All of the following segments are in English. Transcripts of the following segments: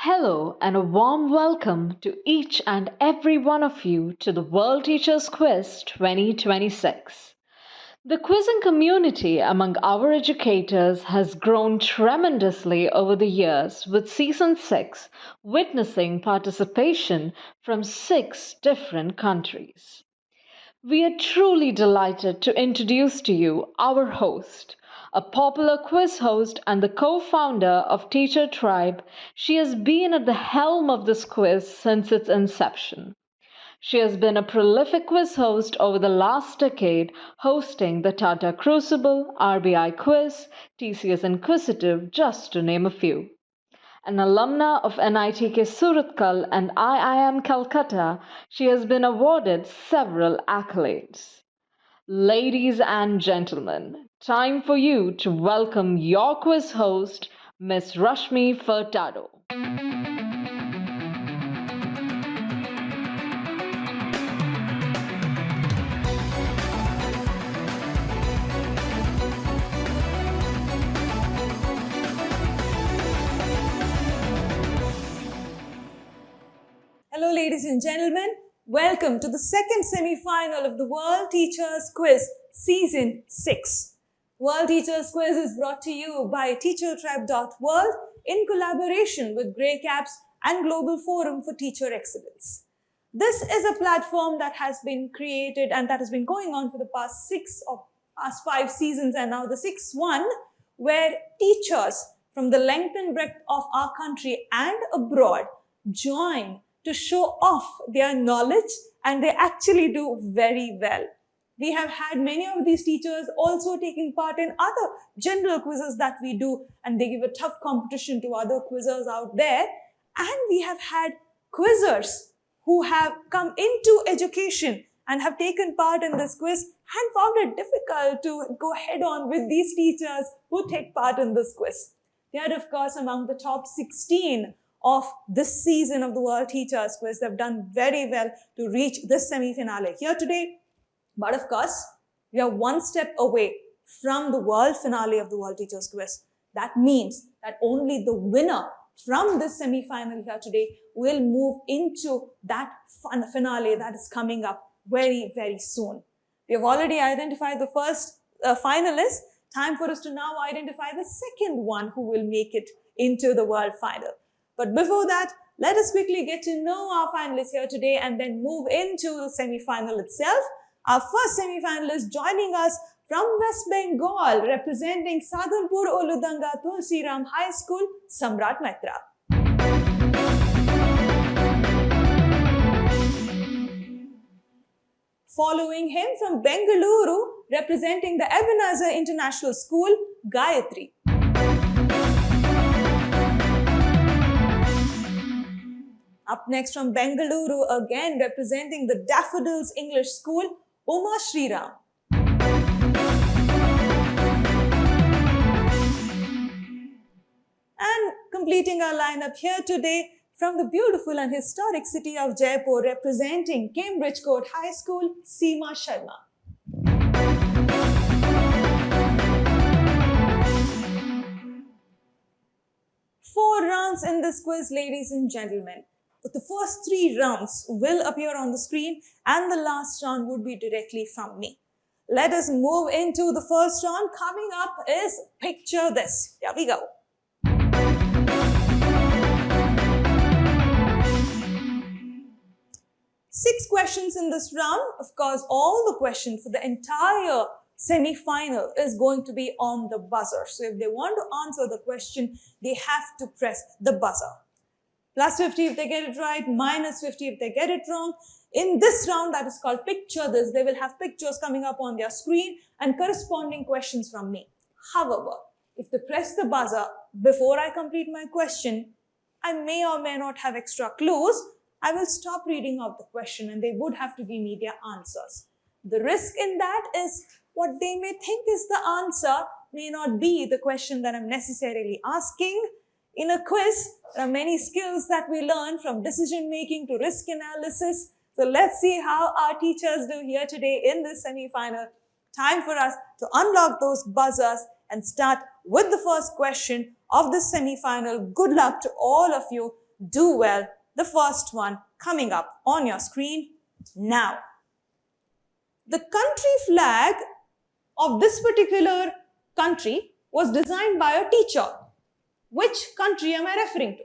Hello and a warm welcome to each and every one of you to the World Teachers Quiz 2026. The quizzing community among our educators has grown tremendously over the years, with Season 6 witnessing participation from 6 different countries. We are truly delighted to introduce to you our host, a popular quiz host and the co founder of Teacher Tribe. She has been at the helm of this quiz since its inception. She has been a prolific quiz host over the last decade, hosting the Tata Crucible, RBI Quiz, TCS Inquisitive, just to name a few. An alumna of NITK Surathkal and IIM Calcutta, she has been awarded several accolades. Ladies and gentlemen, time for you to welcome your quiz host, Miss Rashmi Furtado. Hello, ladies and gentlemen. Welcome to the second semi-final of the World Teachers Quiz Season 6. World Teachers Quiz is brought to you by TeacherTribe.world in collaboration with Grey Caps and Global Forum for Teacher Excellence. This is a platform that has been created and that has been going on for the past 5 seasons and now the sixth one, where teachers from the length and breadth of our country and abroad join to show off their knowledge, and they actually do very well. We have had many of these teachers also taking part in other general quizzes that we do, and they give a tough competition to other quizzers out there. And we have had quizzers who have come into education and have taken part in this quiz and found it difficult to go head on with these teachers who take part in this quiz. They are, of course, among the top 16 of this season of the World Teachers Quiz. They've done very well to reach this semi-finale here today. But of course, we are one step away from the world finale of the World Teachers Quiz. That means that only the winner from this semi-final here today will move into that finale that is coming up very, very soon. We have already identified the first finalist. Time for us to now identify the second one who will make it into the world final. But before that, let us quickly get to know our finalists here today and then move into the semi-final itself. Our first semi-finalist joining us from West Bengal, representing Sadhanpur Oludanga Tulsiram High School, Samrat Maitra. Following him from Bengaluru, representing the Ebenezer International School, Gayatri. Up next from Bengaluru, again representing the Daffodils English School, Uma Sriram. And completing our lineup here today from the beautiful and historic city of Jaipur, representing Cambridge Court High School, Seema Sharma. Four rounds in this quiz, ladies and gentlemen. But the first 3 rounds will appear on the screen and the last round would be directly from me. Let us move into the first round. Coming up is Picture This. Here we go. Six questions in this round. Of course, all the questions for the entire semi-final is going to be on the buzzer. So if they want to answer the question, they have to press the buzzer. Plus 50 if they get it right, minus 50 if they get it wrong. In this round that is called Picture This, they will have pictures coming up on their screen and corresponding questions from me. However, if they press the buzzer before I complete my question, I may or may not have extra clues. I will stop reading out the question and they would have to give me their answers. The risk in that is what they may think is the answer may not be the question that I'm necessarily asking. In a quiz, there are many skills that we learn, from decision making to risk analysis. So let's see how our teachers do here today in this semi-final. Time for us to unlock those buzzers and start with the first question of this semi-final. Good luck to all of you. Do well. The first one coming up on your screen now. The country flag of this particular country was designed by a teacher. Which country am I referring to?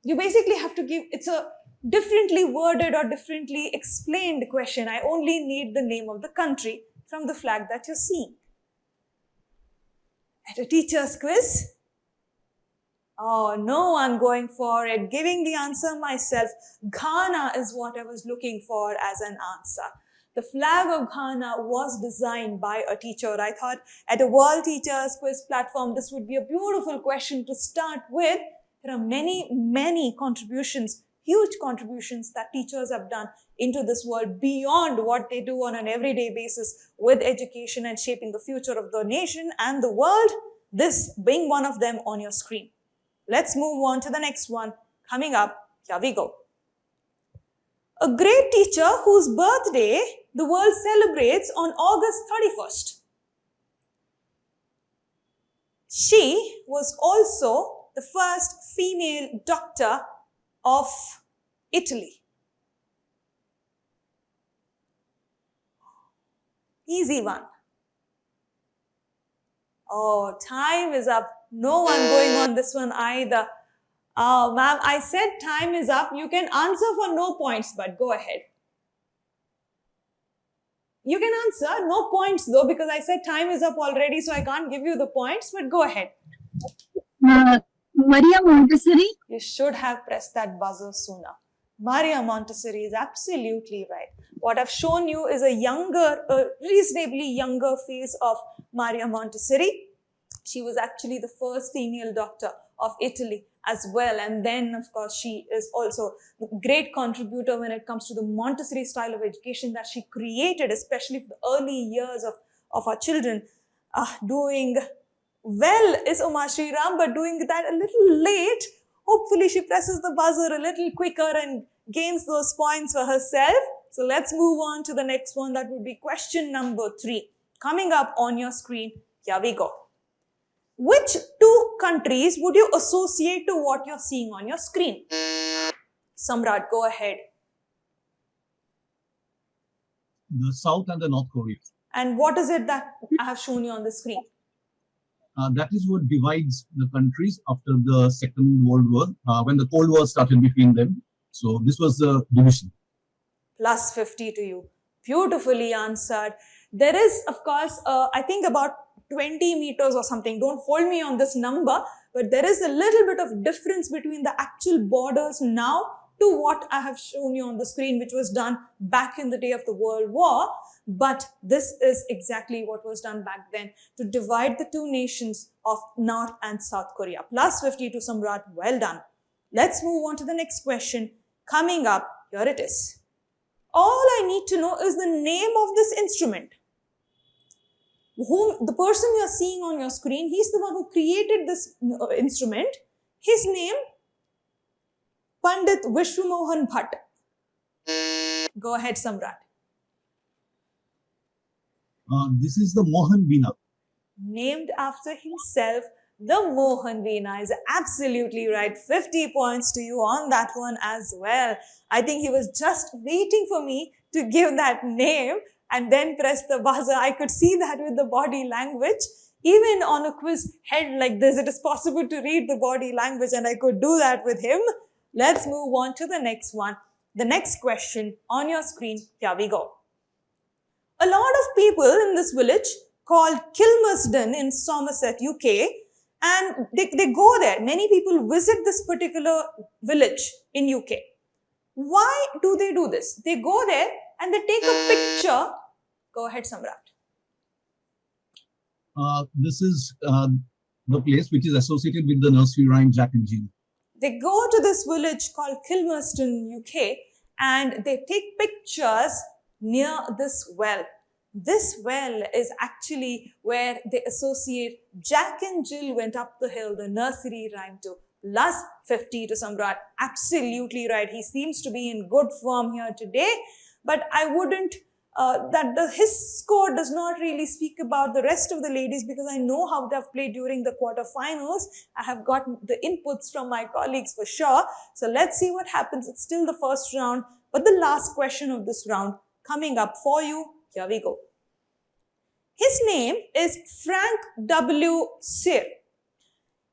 You basically have to give, it's a differently worded or differently explained question. I only need the name of the country from the flag that you're seeing. At a teacher's quiz? Oh, no one going for it. Giving the answer myself. Ghana is what I was looking for as an answer. The flag of Ghana was designed by a teacher. I thought at a World Teachers Quiz platform, this would be a beautiful question to start with. There are many contributions, huge contributions that teachers have done into this world beyond what they do on an everyday basis with education and shaping the future of the nation and the world. This being one of them on your screen. Let's move on to the next one. Coming up, here we go. A great teacher whose birthday the world celebrates on August 31st. She was also the first female doctor of Italy. Easy one. Oh, time is up. No one going on this one either. Ma'am, I said time is up. You can answer for no points, but go ahead. You can answer, no points though, because I said time is up already, so I can't give you the points, but go ahead. Maria Montessori. You should have pressed that buzzer sooner. Maria Montessori is absolutely right. What I've shown you is a reasonably younger face of Maria Montessori. She was actually the first female doctor of Italy as well. And then, of course, she is also a great contributor when it comes to the Montessori style of education that she created, especially for the early years of our children. Doing well is Uma Sriram, but doing that a little late. Hopefully, she presses the buzzer a little quicker and gains those points for herself. So let's move on to the next one. That would be question number 3. Coming up on your screen, here we go. Which 2 countries would you associate to what you're seeing on your screen? Samrat, go ahead. The South and the North Korea. And what is it that I have shown you on the screen? That is what divides the countries after the Second World War, when the Cold War started between them. So this was the division. Plus 50 to you. Beautifully answered. There is, of course, I think about 20 meters or something. Don't hold me on this number, but there is a little bit of difference between the actual borders now to what I have shown you on the screen, which was done back in the day of the World War. But this is exactly what was done back then to divide the 2 nations of North and South Korea. Plus 50 to Samrat. Well done. Let's move on to the next question. Coming up, here it is. All I need to know is the name of this instrument. The person you are seeing on your screen, he's the one who created this instrument. His name, Pandit Vishwamohan Bhatt. Go ahead, Samrat. This is the Mohan Veena. Named after himself, the Mohan Veena is absolutely right. 50 points to you on that one as well. I think he was just waiting for me to give that name and then press the buzzer. I could see that with the body language. Even on a quiz head like this, it is possible to read the body language, and I could do that with him. Let's move on to the next one. The next question on your screen, here we go. A lot of people in this village called Kilmersdon in Somerset, UK, and they go there. Many people visit this particular village in UK. Why do they do this? They go there and they take a picture. Go ahead, Samrat. This is the place which is associated with the nursery rhyme Jack and Jill. They go to this village called Kilmersdon, UK, and they take pictures near this well. This well is actually where they associate Jack and Jill went up the hill, the nursery rhyme to. Plus 50 to Samrat. Absolutely right. He seems to be in good form here today. But I wouldn't his score does not really speak about the rest of the ladies, because I know how they've played during the quarterfinals. I have got the inputs from my colleagues for sure. So let's see what happens. It's still the first round, but the last question of this round coming up for you. Here we go. His name is Frank W. Cyr.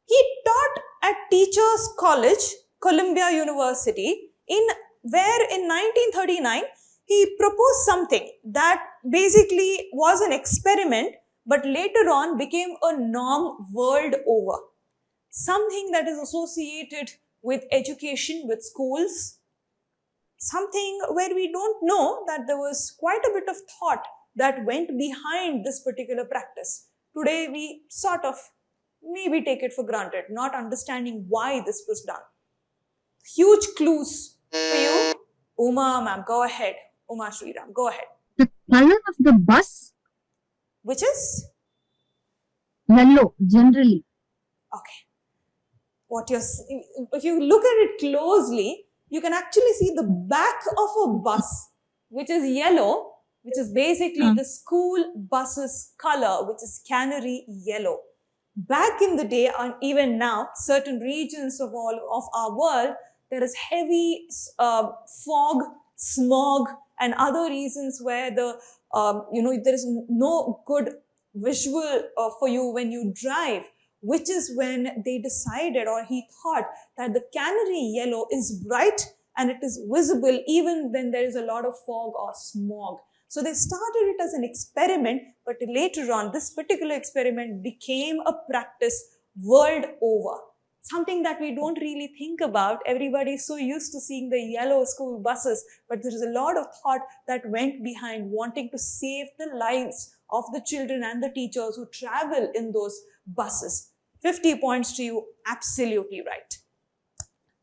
He taught at Teachers College, Columbia University, where in 1939 he proposed something that basically was an experiment, but later on became a norm world over. Something that is associated with education, with schools, something where we don't know that there was quite a bit of thought that went behind this particular practice. Today we sort of maybe take it for granted, not understanding why this was done. Huge clues for you. Uma ma'am, go ahead. Uma Sriram, go ahead. The color of the bus, Which is? yellow, generally. Okay. If you look at it closely, you can actually see the back of a bus, which is yellow, which is basically the school bus's color, which is canary yellow. Back in the day, and even now, certain regions of our world, there is heavy fog, smog, and other reasons where there is no good visual for you when you drive, which is when they decided, or he thought, that the canary yellow is bright and it is visible even when there is a lot of fog or smog. So they started it as an experiment, but later on, this particular experiment became a practice world over. Something that we don't really think about. Everybody is so used to seeing the yellow school buses, but there is a lot of thought that went behind wanting to save the lives of the children and the teachers who travel in those buses. 50 points to you, absolutely right.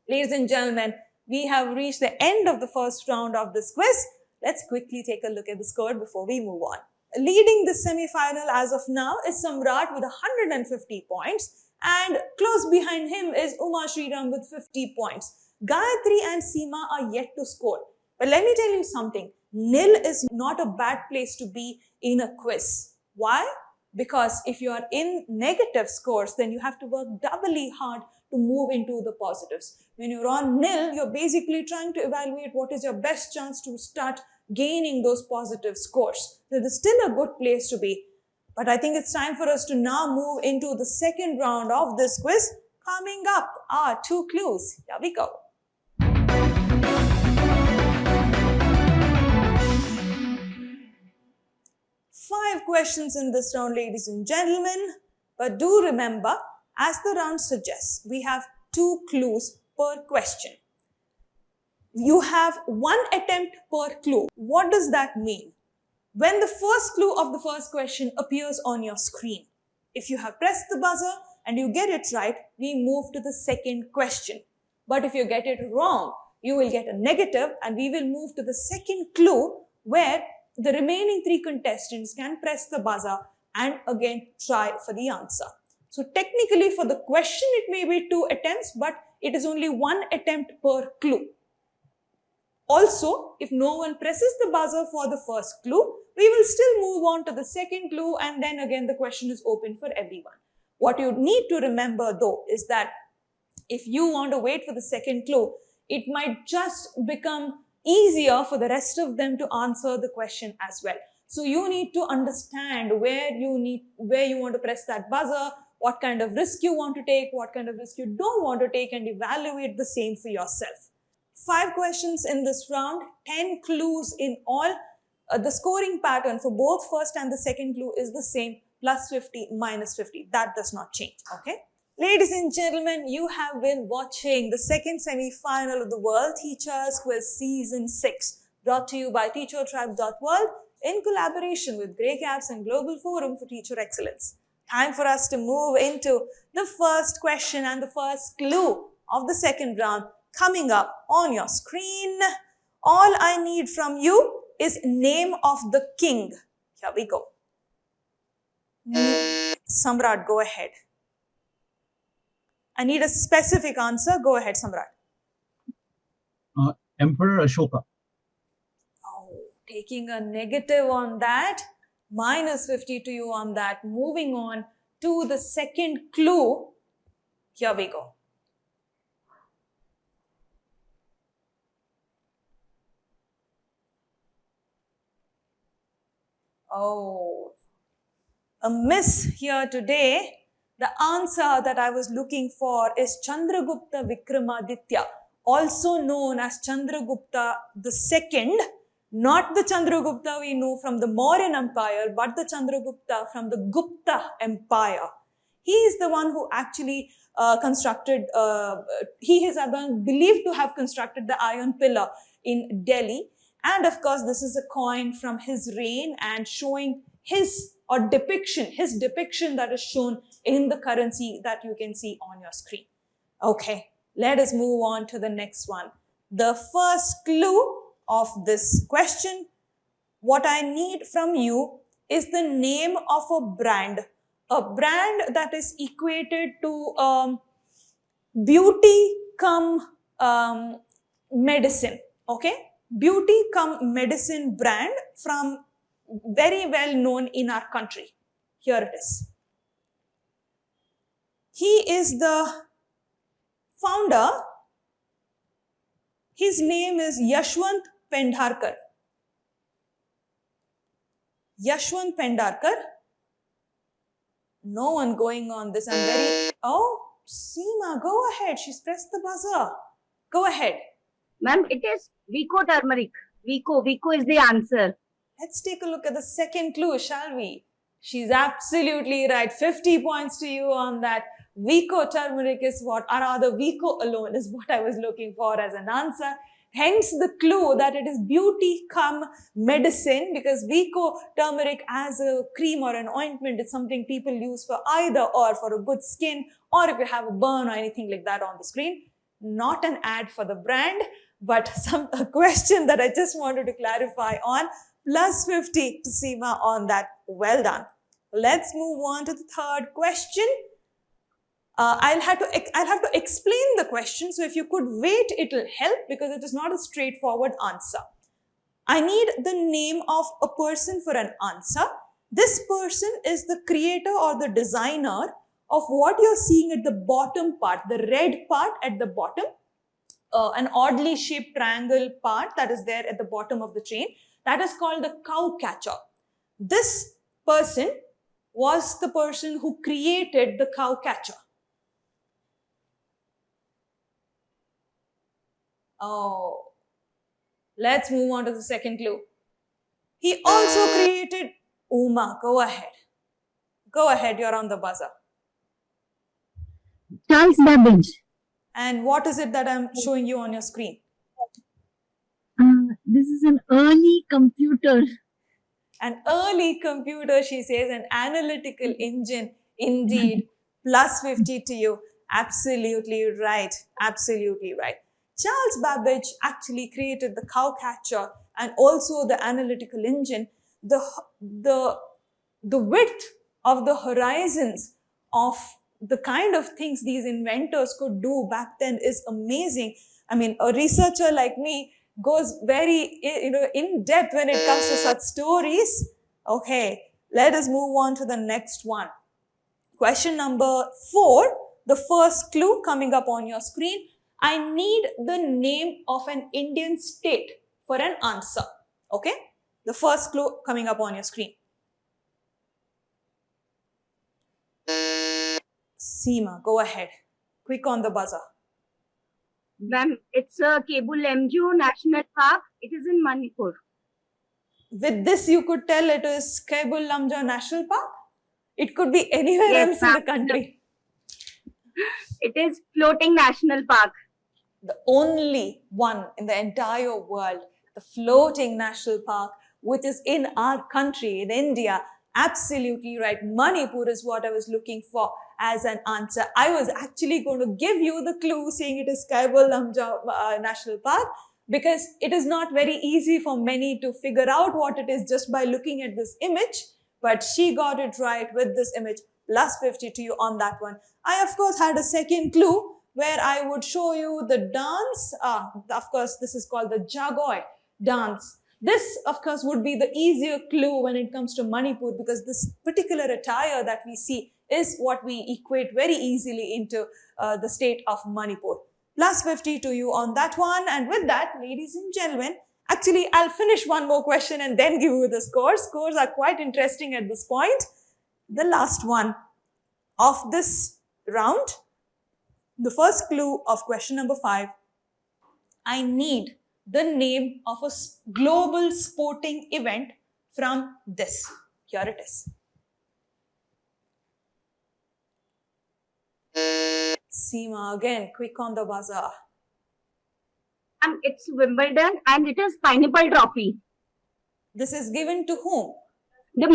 Ladies and gentlemen, we have reached the end of the first round of this quiz. Let's quickly take a look at the score before we move on. Leading the semi-final as of now is Samrat with 150 points, and close behind him is Uma Sriram with 50 points. Gayatri and Seema are yet to score. But let me tell you something, nil is not a bad place to be in a quiz. Why? Because if you are in negative scores, then you have to work doubly hard to move into the positives. When you're on nil, you're basically trying to evaluate what is your best chance to start gaining those positive scores. So there's still a good place to be. But I think it's time for us to now move into the second round of this quiz. Coming up are 2 clues. Here we go. Five questions in this round, ladies and gentlemen. But do remember, as the round suggests, we have 2 clues per question. You have 1 attempt per clue. What does that mean? When the first clue of the first question appears on your screen, if you have pressed the buzzer and you get it right, we move to the second question. But if you get it wrong, you will get a negative, and we will move to the second clue where the remaining 3 contestants can press the buzzer and again try for the answer. So technically for the question it may be 2 attempts, but it is only 1 attempt per clue. Also, if no one presses the buzzer for the first clue, we will still move on to the second clue, and then again the question is open for everyone. What you need to remember though is that if you want to wait for the second clue, it might just become easier for the rest of them to answer the question as well. So you need to understand where you want to press that buzzer, what kind of risk you want to take, what kind of risk you don't want to take, and evaluate the same for yourself. 5 questions in this round, 10 clues in all. The scoring pattern for both first and the second clue is the same, plus 50, minus 50. That does not change, okay? Ladies and gentlemen, you have been watching the second semi-final of the World Teachers Quiz Season 6, brought to you by teachertribe.world in collaboration with Grey Caps and Global Forum for Teacher Excellence. Time for us to move into the first question and the first clue of the second round coming up on your screen. All I need from you is name of the king. Here we go. Samrat, go ahead. I need a specific answer. Go ahead, Samrat. Emperor Ashoka. Oh, taking a negative on that, minus 50 to you on that. Moving on to the second clue. Here we go. Oh, a miss here today. The answer that I was looking for is Chandragupta Vikramaditya, also known as Chandragupta II, not the Chandragupta we know from the Mauryan Empire, but the Chandragupta from the Gupta Empire. He is the one who actually constructed, he is believed to have constructed the Iron Pillar in Delhi. And of course, this is a coin from his reign and showing his depiction that is shown in the currency that you can see on your screen. Okay, let us move on to the next one. The first clue of this question, what I need from you is the name of a brand that is equated to beauty come medicine, okay? Beauty come medicine brand from very well known in our country. Here it is. He is the founder. His name is Yashwant Pendharkar. Yashwant Pendharkar. No one going on this. I'm very... Oh, Seema, go ahead. She's pressed the buzzer. Go ahead. Ma'am, it is Vico turmeric. Vico is the answer. Let's take a look at the second clue, shall we? She's absolutely right. 50 points to you on that. Vico turmeric is what, or rather Vico alone is what I was looking for as an answer. Hence the clue that it is beauty come medicine, because Vico turmeric as a cream or an ointment is something people use for either or for a good skin, or if you have a burn or anything like that on the screen. Not an ad for the brand, but a question that I just wanted to clarify on. Plus 50 to Seema on that. Well done. Let's move on to the third question. I'll have to explain the question. So if you could wait, it will help, because it is not a straightforward answer. I need the name of a person for an answer. This person is the creator or the designer of what you're seeing at the bottom part, the red part at the bottom, an oddly shaped triangle part that is there at the bottom of the train. That is called the cow catcher. This person was the person who created the cow catcher. Oh, let's move on to the second clue. He also created Uma. Go ahead. Go ahead, you're on the buzzer. Charles Babbage. And what is it that I'm showing you on your screen? This is an early computer. An early computer, she says, an analytical engine, indeed. Plus 50 to you. Absolutely right. Absolutely right. Charles Babbage actually created the cow catcher and also the analytical engine. The width of the horizons of the kind of things these inventors could do back then is amazing. I mean, a researcher like me goes very in depth when it comes to such stories. Okay, let us move on to the next one. Question number 4, the first clue coming up on your screen. I need the name of an Indian state for an answer. Okay, the first clue coming up on your screen. Seema, go ahead. Quick on the buzzer. Ma'am, it's a Kebul Lamjoo National Park. It is in Manipur. With this, you could tell it is Kebul Lamjoo National Park. It could be anywhere else in the country. It is Floating National Park. The only one in the entire world, the floating national park, which is in our country, in India. Absolutely right. Manipur is what I was looking for as an answer. I was actually going to give you the clue saying it is Kebul Lamjoo National Park, because it is not very easy for many to figure out what it is just by looking at this image. But she got it right with this image. Plus 50 to you on that one. I, of course, had a second clue where I would show you the dance. Of course, this is called the Jagoi dance. This, of course, would be the easier clue when it comes to Manipur, because this particular attire that we see is what we equate very easily into the state of Manipur. Plus 50 to you on that one. And with that, ladies and gentlemen, actually, I'll finish one more question and then give you the scores. Scores are quite interesting at this point. The last one of this round, the first clue of question number 5. I need the name of a global sporting event from this. Here it is. Seema, again, quick on the buzzer. It's Wimbledon and it is Pineapple Trophy. This is given to whom? The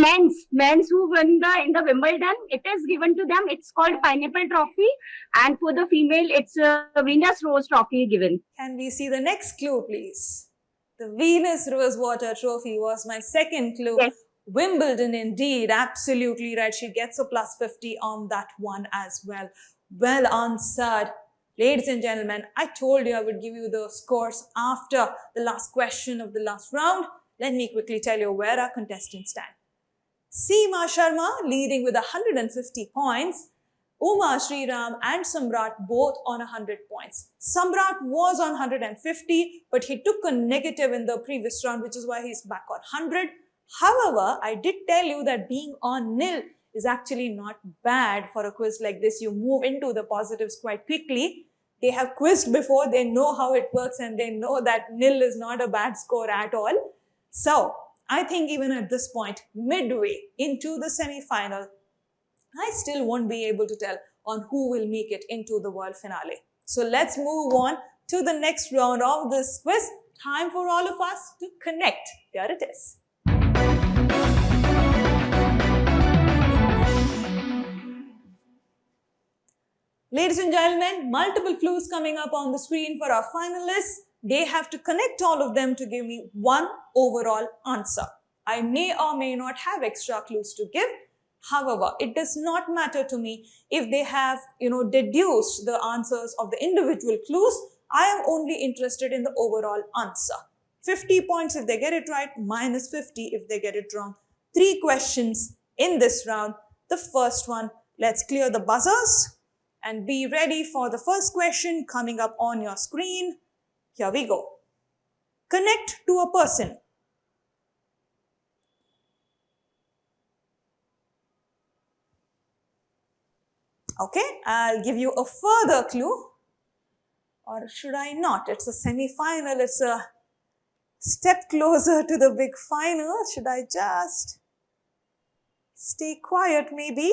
men's who won in the Wimbledon, it is given to them. It's called Pineapple Trophy, and for the female, it's a Venus Rose Trophy given. Can we see the next clue, please? The Venus Rosewater Trophy was my second clue. Yes. Wimbledon, indeed, absolutely right. She gets a plus 50 on that one as well. Well answered. Ladies and gentlemen, I told you I would give you the scores after the last question of the last round. Let me quickly tell you where our contestants stand. Seema Sharma leading with 150 points. Uma Sriram and Samrat both on 100 points. Samrat was on 150, but he took a negative in the previous round, which is why he's back on 100. However, I did tell you that being on nil is actually not bad for a quiz like this. You move into the positives quite quickly. They have quizzed before, they know how it works, and they know that nil is not a bad score at all. So, I think even at this point, midway into the semi-final, I still won't be able to tell on who will make it into the world finale. So let's move on to the next round of this quiz. Time for all of us to connect. Here it is. Ladies and gentlemen, multiple clues coming up on the screen for our finalists. They have to connect all of them to give me one overall answer. I may or may not have extra clues to give. However, it does not matter to me if they have, deduced the answers of the individual clues. I am only interested in the overall answer. 50 points if they get it right, minus 50 if they get it wrong. 3 questions in this round. The first one, let's clear the buzzers and be ready for the first question coming up on your screen. Here we go. Connect to a person. Okay, I'll give you a further clue. Or should I not? It's a semi-final. It's a step closer to the big final. Should I just stay quiet maybe?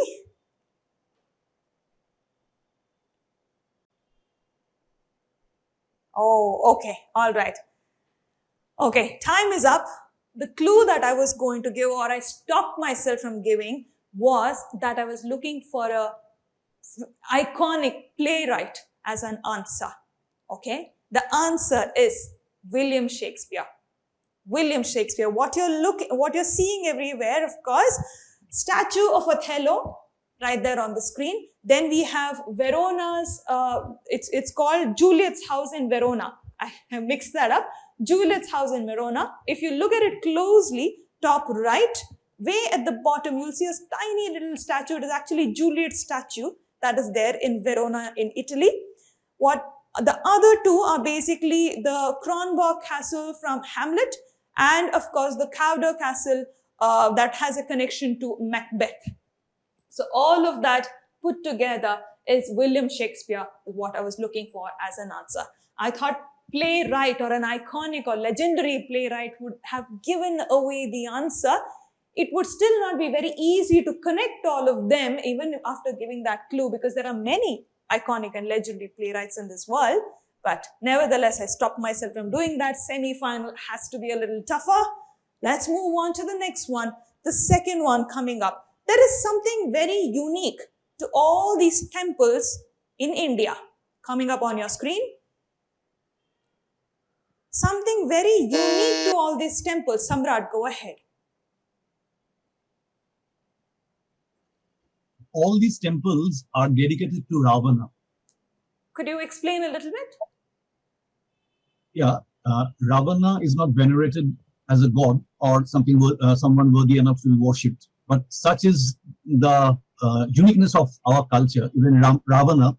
Oh, okay. All right. Okay, time is up. The clue that I was going to give, or I stopped myself from giving, was that I was looking for a iconic playwright as an answer. Okay? The answer is William Shakespeare. William Shakespeare. What you're seeing everywhere, of course, statue of Othello, right there on the screen. Then we have Verona's, it's called Juliet's House in Verona. I have mixed that up. Juliet's House in Verona. If you look at it closely, top right, way at the bottom, you'll see a tiny little statue. It is actually Juliet's statue that is there in Verona in Italy. The other two are basically the Kronborg Castle from Hamlet and, of course, the Cawdor Castle that has a connection to Macbeth. So all of that put together is William Shakespeare, what I was looking for as an answer. I thought playwright or an iconic or legendary playwright would have given away the answer. It would still not be very easy to connect all of them even after giving that clue, because there are many iconic and legendary playwrights in this world. But nevertheless, I stopped myself from doing that. Semi-final has to be a little tougher. Let's move on to the next one. The second one coming up. There is something very unique to all these temples in India. Coming up on your screen. Something very unique to all these temples. Samrat, go ahead. All these temples are dedicated to Ravana. Could you explain a little bit? Yeah, Ravana is not venerated as a god or something someone worthy enough to be worshipped. But such is the uniqueness of our culture. Even Ravana,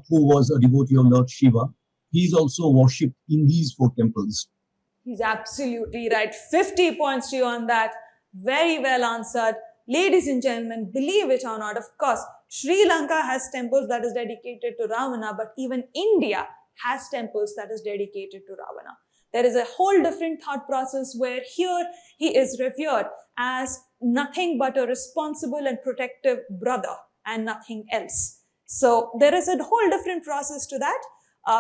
who was a devotee of Lord Shiva, he is also worshipped in these four temples. He's absolutely right. 50 points to you on that. Very well answered. Ladies and gentlemen, believe it or not, of course, Sri Lanka has temples that is dedicated to Ravana, but even India has temples that is dedicated to Ravana. There is a whole different thought process where here he is revered as nothing but a responsible and protective brother and nothing else. So there is a whole different process to that.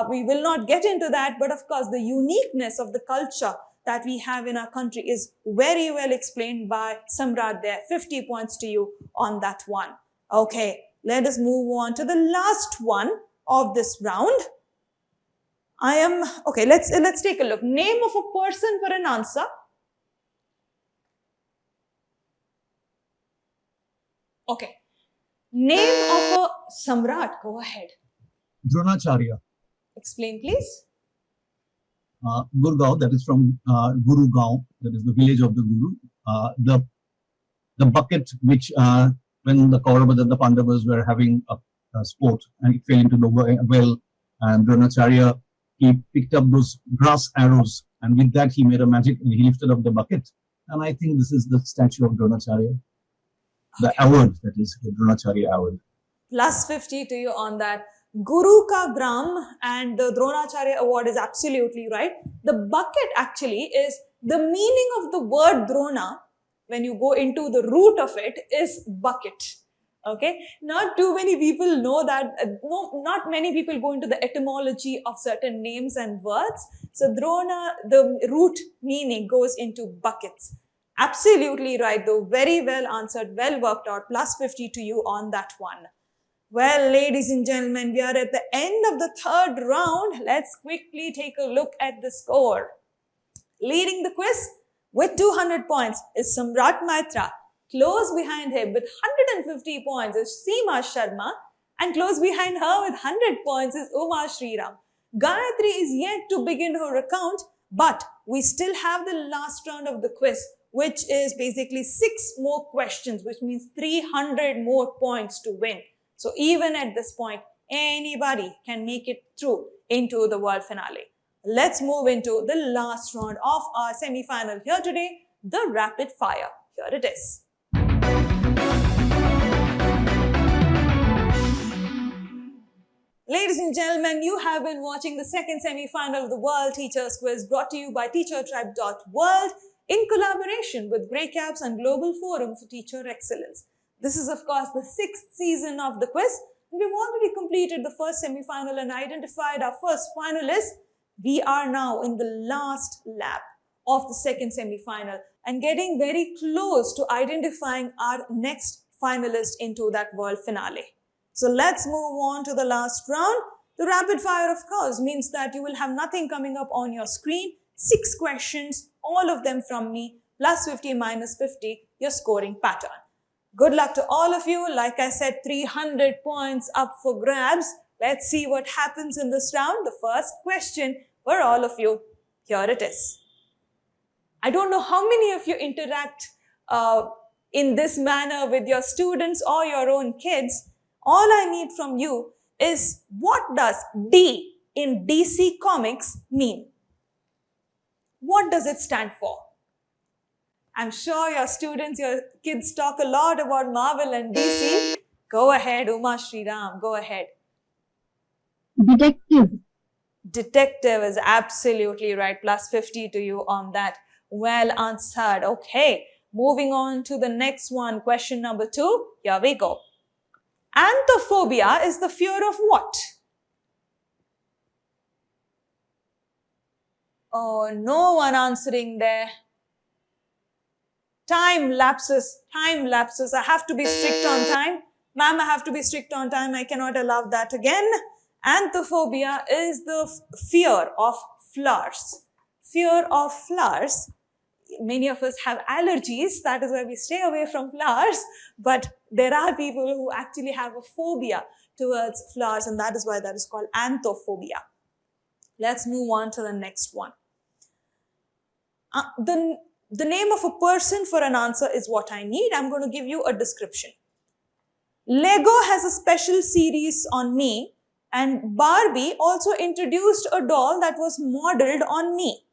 We will not get into that, but of course the uniqueness of the culture that we have in our country is very well explained by Samrat there. 50 points to you on that one. Okay, let us move on to the last one of this round. Let's take a look. Name of a person for an answer. Okay. Name of a Samrat. Go ahead. Dronacharya. Explain, please. Gurgaon, that is from Guru Gaon, that is the village of the Guru. The bucket which when the Kauravas and the Pandavas were having a sport and it fell into the well, and Dronacharya, he picked up those brass arrows and with that he made a magic and he lifted up the bucket. And I think this is the statue of Dronacharya. The award, that is the Dronacharya award. Plus 50 to you on that. Guru Ka Gram and the Dronacharya award is absolutely right. The bucket actually is the meaning of the word Drona. When you go into the root of it is bucket. Okay, not too many people know that. Not many people go into the etymology of certain names and words. So Drona, the root meaning goes into buckets. Absolutely right though. Very well answered. Well worked out. Plus 50 to you on that one. Well, ladies and gentlemen, we are at the end of the third round. Let's quickly take a look at the score. Leading the quiz with 200 points is Samrat Maitra. Close behind him with 150 points is Seema Sharma. And close behind her with 100 points is Uma Sriram. Gayatri is yet to begin her account, but we still have the last round of the quiz, which is basically 6 more questions, which means 300 more points to win. So even at this point, anybody can make it through into the world finale. Let's move into the last round of our semi-final here today, the rapid fire. Here it is. Ladies and gentlemen, you have been watching the second semi-final of the World Teachers Quiz brought to you by TeacherTribe.world in collaboration with Grey Caps and Global Forum for Teacher Excellence. This is, of course, the 6th season of the quiz. We've already completed the first semi-final and identified our first finalist. We are now in the last lap of the second semi-final and getting very close to identifying our next finalist into that world finale. So let's move on to the last round. The rapid fire, of course, means that you will have nothing coming up on your screen. 6 questions, all of them from me, plus 50, minus 50, your scoring pattern. Good luck to all of you. Like I said, 300 points up for grabs. Let's see what happens in this round. The first question for all of you. Here it is. I don't know how many of you interact in this manner with your students or your own kids. All I need from you is, what does D in DC Comics mean? What does it stand for? I'm sure your students, your kids talk a lot about Marvel and DC. Go ahead, Uma Sriram, go ahead. Detective. Detective is absolutely right. Plus 50 to you on that. Well answered. Okay, moving on to the next one. Question number 2. Here we go. Anthophobia is the fear of what? Oh, no one answering there. Time lapses. I have to be strict on time. Ma'am, I have to be strict on time. I cannot allow that again. Anthophobia is the fear of flowers. Fear of flowers. Many of us have allergies. That is why we stay away from flowers. But there are people who actually have a phobia towards flowers, and that is why that is called anthophobia. Let's move on to the next one. The name of a person for an answer is what I need. I'm going to give you a description. Lego has a special series on me, and Barbie also introduced a doll that was modeled on me.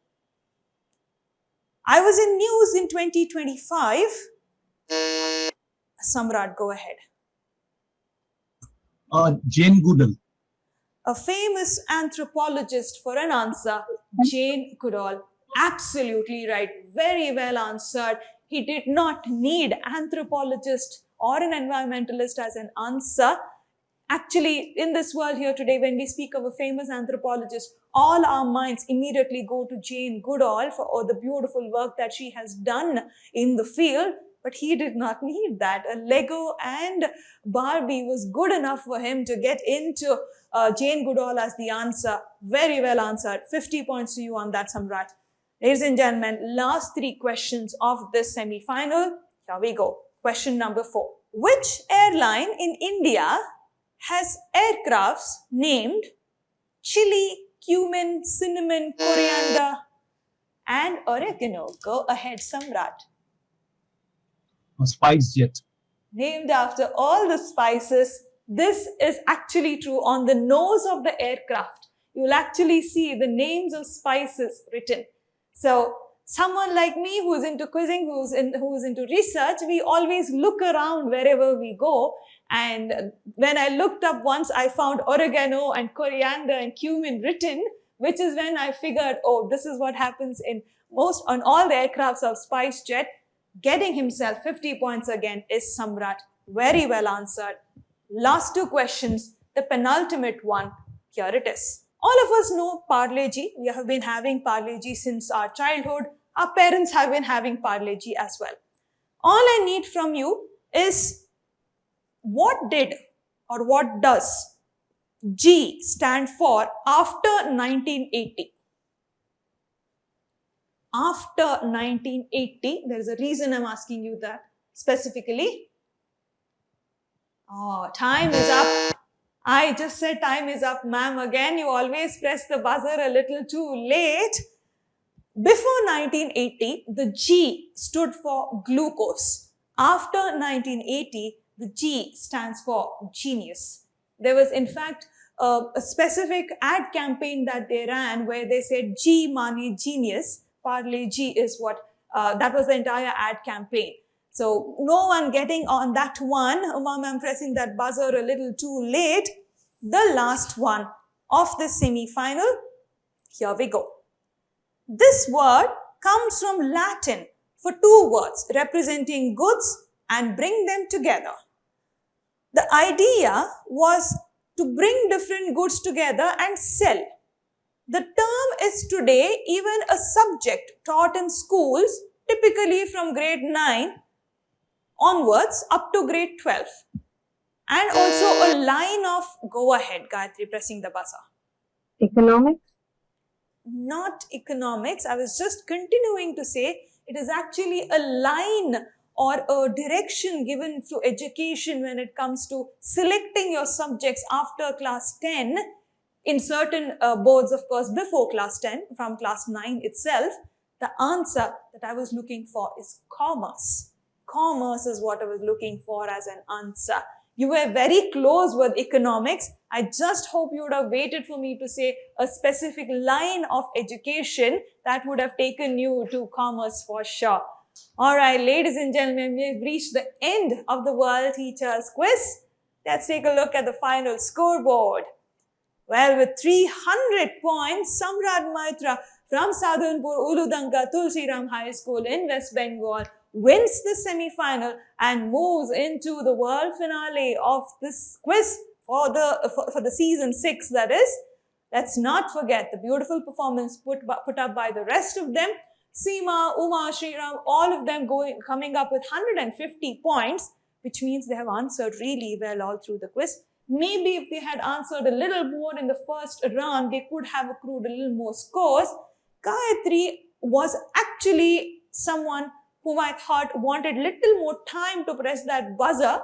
I was in news in 2025. Samrat, go ahead. Jane Goodall. A famous anthropologist for an answer, Jane Goodall. Absolutely right. Very well answered. He did not need anthropologist or an environmentalist as an answer. Actually, in this world here today, when we speak of a famous anthropologist, all our minds immediately go to Jane Goodall for all the beautiful work that she has done in the field. But he did not need that. A Lego and Barbie was good enough for him to get into Jane Goodall as the answer. Very well answered. 50 points to you on that, Samrat. Ladies and gentlemen, last 3 questions of this semi-final. Here we go. Question number 4. Which airline in India has aircrafts named chili, cumin, cinnamon, coriander, and oregano? Go ahead, Samrat. SpiceJet. Named after all the spices. This is actually true. On the nose of the aircraft, you'll actually see the names of spices written. So someone like me who's into quizzing, who's into research, we always look around wherever we go. And when I looked up once, I found oregano and coriander and cumin written, which is when I figured, oh, this is what happens on all the aircrafts of SpiceJet. Getting himself 50 points again is Samrat. Very well answered. Last 2 questions, the penultimate one. Here it is. All of us know Parle-G. We have been having Parle-G since our childhood. Our parents have been having Parle-G as well. All I need from you is what did or what does G stand for after 1980? After 1980, there is a reason I'm asking you that specifically. Oh, time is up. I just said time is up, ma'am. Again, you always press the buzzer a little too late. Before 1980, the G stood for glucose. After 1980, the G stands for genius. There was, in fact, a specific ad campaign that they ran where they said G Mani genius. Parle-G is what, that was the entire ad campaign. So no one getting on that one. Mom, I'm pressing that buzzer a little too late. The last one of the semi-final. Here we go. This word comes from Latin for 2 words representing goods and bring them together. The idea was to bring different goods together and sell. The term is today even a subject taught in schools, typically from grade 9 onwards up to grade 12. And also a line of, go ahead, Gayatri, pressing the buzzer. Economics? Not economics. I was just continuing to say it is actually a line or a direction given through education when it comes to selecting your subjects after class 10. In certain boards, of course, before class 10, from class 9 itself, the answer that I was looking for is commerce. Commerce is what I was looking for as an answer. You were very close with economics. I just hope you would have waited for me to say a specific line of education that would have taken you to commerce for sure. All right, ladies and gentlemen, we have reached the end of the World Teachers Quiz. Let's take a look at the final scoreboard. Well, with 300 points, Samrat Maitra from Sadhanpur Uludanga Tulsiram High School in West Bengal wins the semi-final and moves into the world finale of this quiz for the season 6, that is. Let's not forget the beautiful performance put up by the rest of them. Seema, Uma, Sriram, all of them coming up with 150 points, which means they have answered really well all through the quiz. Maybe if they had answered a little more in the first round, they could have accrued a little more scores. Gayatri was actually someone whom I thought wanted little more time to press that buzzer.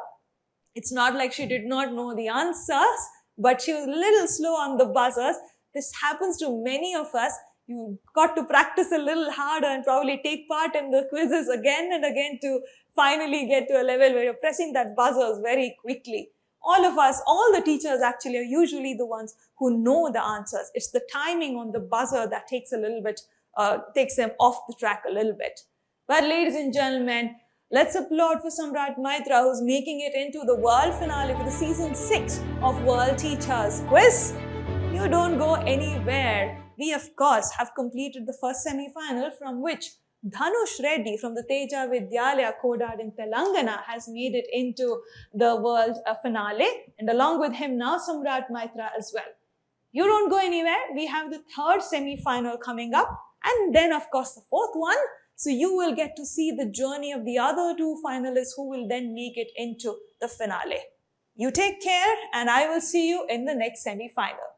It's not like she did not know the answers, but she was a little slow on the buzzers. This happens to many of us. You got to practice a little harder and probably take part in the quizzes again and again to finally get to a level where you're pressing that buzzers very quickly. All of us, all the teachers actually are usually the ones who know the answers. It's the timing on the buzzer that takes a little bit, takes them off the track a little bit. But ladies and gentlemen, let's applaud for Samrat Maitra, who's making it into the world finale for the season 6 of World Teachers Quiz. You don't go anywhere. We, of course, have completed the first semi-final, from which Dhanush Reddy from the Teja Vidyalaya Kodad in Telangana has made it into the world finale, and along with him now Samrat Maitra as well. You don't go anywhere. We have the third semi-final coming up, and then of course the fourth one. So you will get to see the journey of the other two finalists who will then make it into the finale. You take care, and I will see you in the next semi-final.